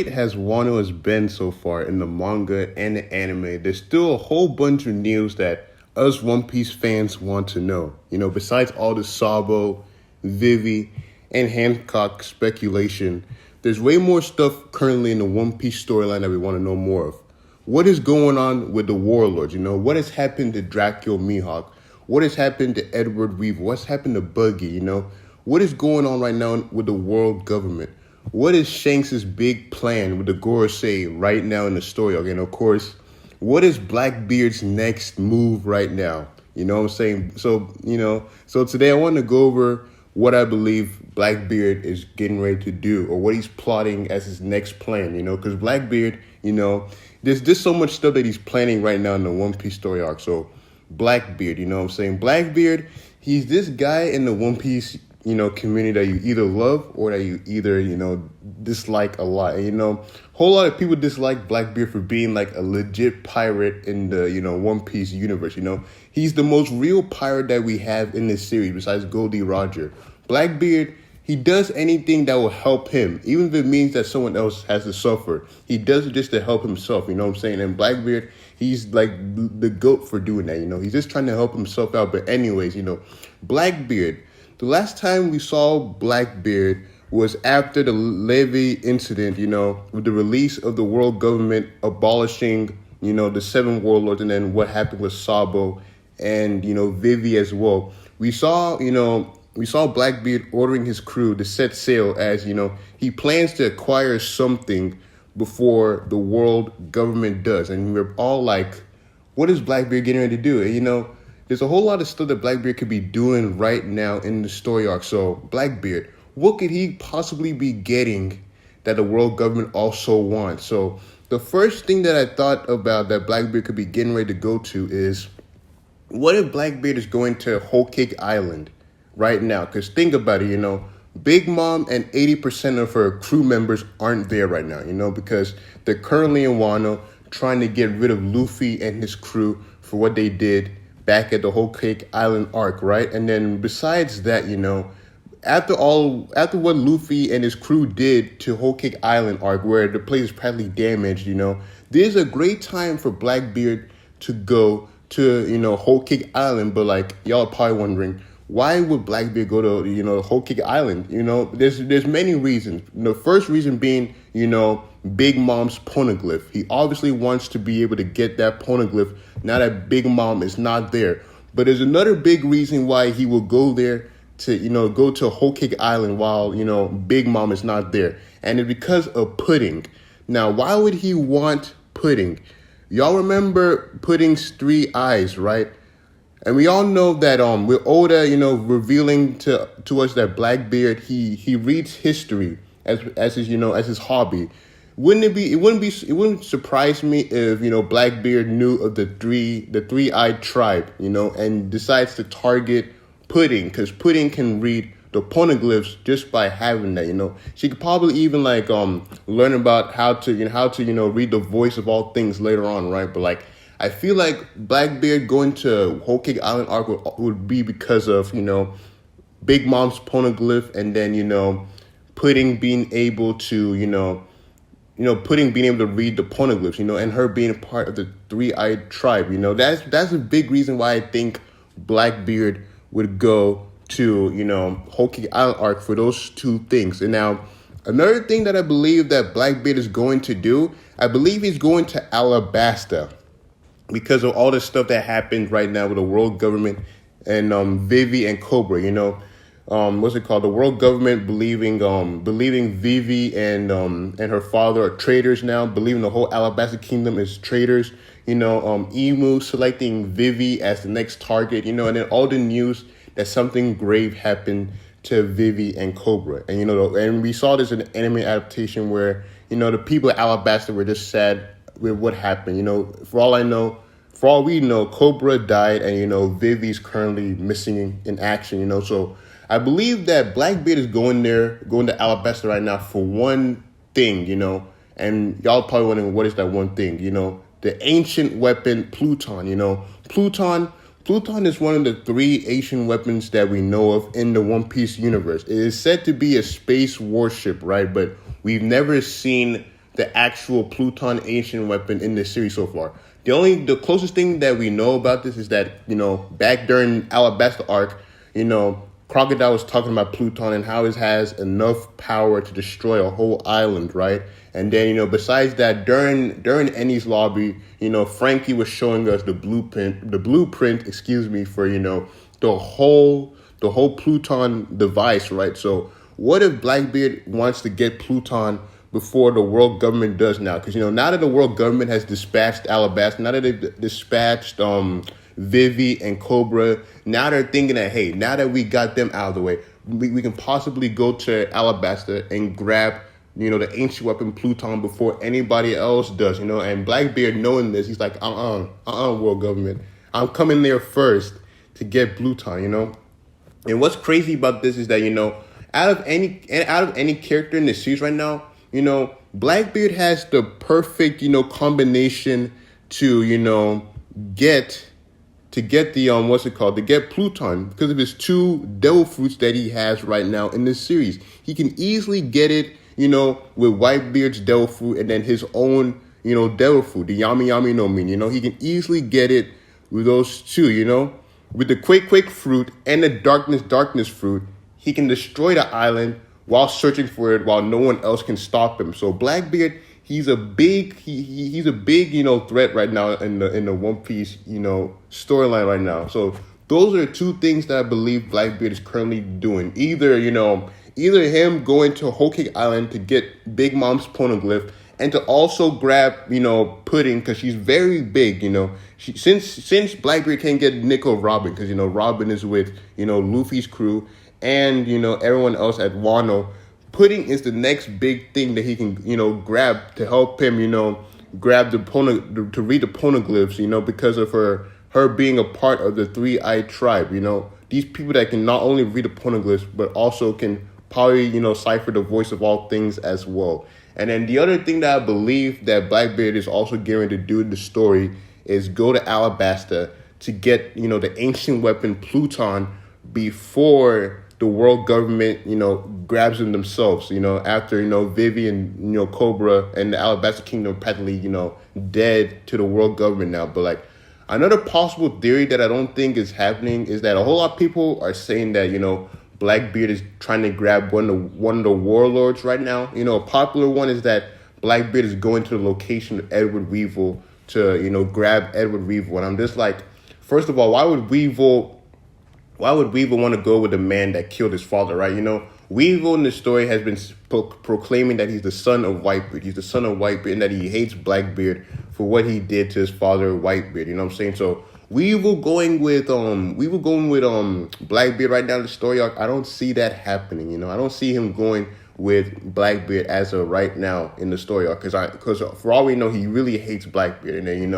Has Wano has been so far in the manga and the anime, there's still a whole bunch of news that us One Piece fans want to know. Besides all the Sabo, Vivi, and Hancock speculation, there's way more stuff currently in the One Piece storyline that we want to know more of. What is going on with the Warlords? What has happened to Dracula Mihawk? What has happened to Edward Weaver? What's happened to Buggy? What is going on right now with the world government? What is Shanks' big plan with the Gorosei right now in the story? Okay, and of course, what is Blackbeard's next move right now? You know what I'm saying? So today I want to go over what I believe Blackbeard is getting ready to do or what he's plotting as his next plan, because Blackbeard, there's just so much stuff that he's planning right now in the One Piece story arc. So Blackbeard, you know what I'm saying? Blackbeard, he's this guy in the One Piece community that you either love or that you either, dislike a lot. And, whole lot of people dislike Blackbeard for being like a legit pirate in the, One Piece universe. He's the most real pirate that we have in this series besides Goldie Roger. Blackbeard, he does anything that will help him, even if it means that someone else has to suffer. He does it just to help himself, you know what I'm saying? And Blackbeard, he's like the GOAT for doing that, He's just trying to help himself out. But anyways, Blackbeard, the last time we saw Blackbeard was after the Levy incident, with the release of the world government abolishing, the 7 warlords, and then what happened with Sabo and, Vivi as well. We saw Blackbeard ordering his crew to set sail as, he plans to acquire something before the world government does. And we're all like, what is Blackbeard getting ready to do? And, there's a whole lot of stuff that Blackbeard could be doing right now in the story arc. So, Blackbeard, what could he possibly be getting that the world government also wants? So, the first thing that I thought about that Blackbeard could be getting ready to go to is, what if Blackbeard is going to Whole Cake Island right now? Because think about it, Big Mom and 80% of her crew members aren't there right now, because they're currently in Wano trying to get rid of Luffy and his crew for what they did back at the Whole Cake Island arc, right? And then besides that, after what Luffy and his crew did to Whole Cake Island arc, where the place is practically damaged, there's a great time for Blackbeard to go to, Whole Cake Island. But like, y'all are probably wondering, why would Blackbeard go to, Whole Cake Island? There's many reasons. The first reason being, Big Mom's Poneglyph. He obviously wants to be able to get that Poneglyph now that Big Mom is not there. But there's another big reason why he will go there to, go to Whole Cake Island while, Big Mom is not there. And it's because of Pudding. Now, why would he want Pudding? Y'all remember Pudding's 3 eyes, right? And we all know that with Oda, revealing to us that Blackbeard, he reads history as his hobby. It wouldn't surprise me if, Blackbeard knew of the three-eyed tribe, and decides to target Pudding, because Pudding can read the poneglyphs just by having that, She could probably even learn about how to read the voice of all things later on, right? But I feel like Blackbeard going to Whole Cake Island arc would be because of, Big Mom's poneglyph, and then, Pudding being able to, Pudding being able to read the poneglyphs, and her being part of the 3-eyed tribe, that's a big reason why I think Blackbeard would go to, Whole Cake Island arc for those 2 things. And now, another thing that I believe that Blackbeard is going to do, I believe he's going to Alabasta because of all the stuff that happened right now with the world government and Vivi and Cobra, what's it called? The world government believing Vivi and her father are traitors now, believing the whole Alabasta kingdom is traitors. Emu selecting Vivi as the next target. And then all the news that something grave happened to Vivi and Cobra. And and we saw this in the anime adaptation where the people at Alabasta were just sad with what happened. For all we know, Cobra died, and Vivi's currently missing in action. So I believe that Blackbeard is going to Alabasta right now for one thing, and y'all probably wondering what is that one thing, the ancient weapon Pluton, Pluton is one of the 3 ancient weapons that we know of in the One Piece universe. It is said to be a space warship, right? But we've never seen the actual Pluton ancient weapon in this series so far. The closest thing that we know about this is that, back during Alabasta arc, Crocodile was talking about Pluton and how it has enough power to destroy a whole island, right? And then, besides that, during Ennie's lobby, Frankie was showing us the blueprint, for, the whole Pluton device, right? So what if Blackbeard wants to get Pluton before the world government does now? Because, now that the world government has dispatched Alabasta, now that they've dispatched Vivi and Cobra, now they're thinking that, hey, now that we got them out of the way, we can possibly go to Alabasta and grab, the ancient weapon Pluton before anybody else does, and Blackbeard knowing this, he's like, world government, I'm coming there first to get Pluton, And what's crazy about this is that, out of any character in the series right now, Blackbeard has the perfect, combination to, get the to get Pluton because of his 2 devil fruits that he has right now in this series. He can easily get it, with Whitebeard's devil fruit and then his own, devil fruit, the Yami Yami no Min. He can easily get it with those 2, with the Quake fruit and the darkness fruit. He can destroy the island while searching for it, while no one else can stop him. So Blackbeard, he's a big threat right now in the One Piece storyline right now. So those are 2 things that I believe Blackbeard is currently doing. Either him going to Whole Cake Island to get Big Mom's Poneglyph and to also grab Pudding because she's very big. Since Blackbeard can't get Nico Robin because Robin is with Luffy's crew and everyone else at Wano. Pudding is the next big thing that he can, grab to help him, grab to read the Poneglyphs, because of her being a part of the 3-Eyed Tribe, These people that can not only read the Poneglyphs, but also can probably, cipher the voice of all things as well. And then the other thing that I believe that Blackbeard is also going to do in the story is go to Alabasta to get, the ancient weapon Pluton before the world government, grabs them themselves, after, Vivi and, Cobra and the Alabasta Kingdom practically, dead to the world government now. But like another possible theory that I don't think is happening is that a whole lot of people are saying that, Blackbeard is trying to grab one of the warlords right now. A popular one is that Blackbeard is going to the location of Edward Weevil to, grab Edward Weevil. And I'm just like, first of all, why would Weevil want to go with the man that killed his father, right? Weevil in the story has been proclaiming that he's the son of Whitebeard. He's the son of Whitebeard and that he hates Blackbeard for what he did to his father, Whitebeard. You know what I'm saying? So Weevil going with Blackbeard right now in the story arc, I don't see that happening. I don't see him going with Blackbeard as of right now in the story arc because for all we know, he really hates Blackbeard. And then,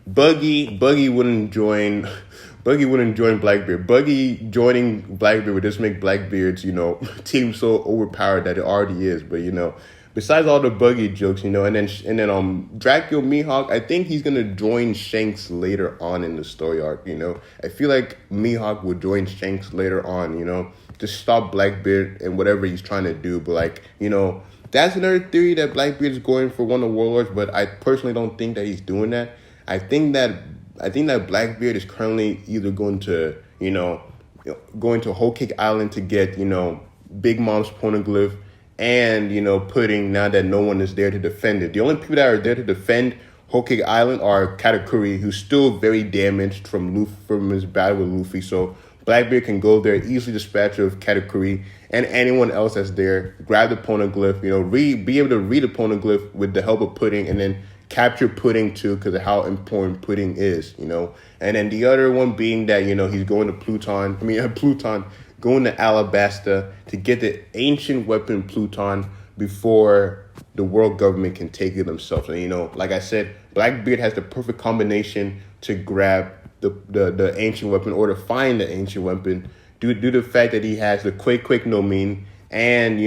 Buggy wouldn't join Blackbeard. Buggy joining Blackbeard would just make Blackbeard's, team so overpowered that it already is. But, besides all the Buggy jokes, and then Dracula Mihawk, I think he's gonna join Shanks later on in the story arc. I feel like Mihawk would join Shanks later on, to stop Blackbeard and whatever he's trying to do. But that's another theory that Blackbeard is going for one of the Warlords, but I personally don't think that he's doing that. I think that Blackbeard is currently either going to Whole Cake Island to get, Big Mom's Poneglyph and, Pudding now that no one is there to defend it. The only people that are there to defend Whole Cake Island are Katakuri, who's still very damaged from his battle with Luffy. So Blackbeard can go there, easily dispatch of Katakuri and anyone else that's there, grab the Poneglyph, be able to read the Poneglyph with the help of Pudding, and then capture Pudding too because of how important Pudding is, And then the other one being that, he's going to Pluton, going to Alabasta to get the ancient weapon Pluton before the world government can take it themselves. And, like I said, Blackbeard has the perfect combination to grab the ancient weapon or to find the ancient weapon due to the fact that he has the Quake no Min and,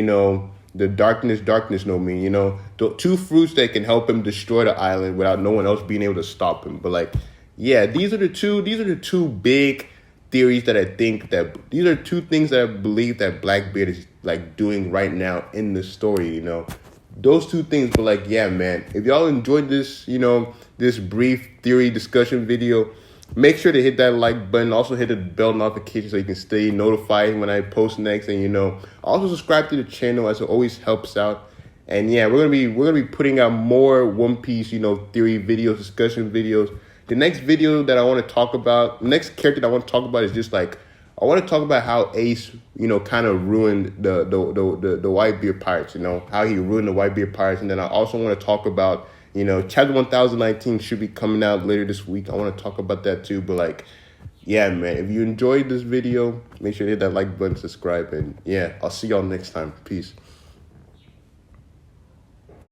the darkness no Min, the 2 fruits that can help him destroy the island without no one else being able to stop him. But these are the two big theories that I think that these are 2 things that I believe that Blackbeard is doing right now in the story, those two things. But like, yeah, man, if y'all enjoyed this, this brief theory discussion video, make sure to hit that like button. Also hit the bell notification so you can stay notified when I post next. And also subscribe to the channel, as it always helps out. And yeah, we're gonna be putting out more One Piece, theory videos, discussion videos. The next video that I want to talk about, next character that I want to talk about is just like, I want to talk about how Ace, kind of ruined the Whitebeard pirates. How he ruined the Whitebeard pirates. And then I also want to talk about, chapter 1019 should be coming out later this week. I want to talk about that too. But like, yeah, man, if you enjoyed this video, make sure to hit that like button, subscribe, and yeah, I'll see y'all next time. Peace.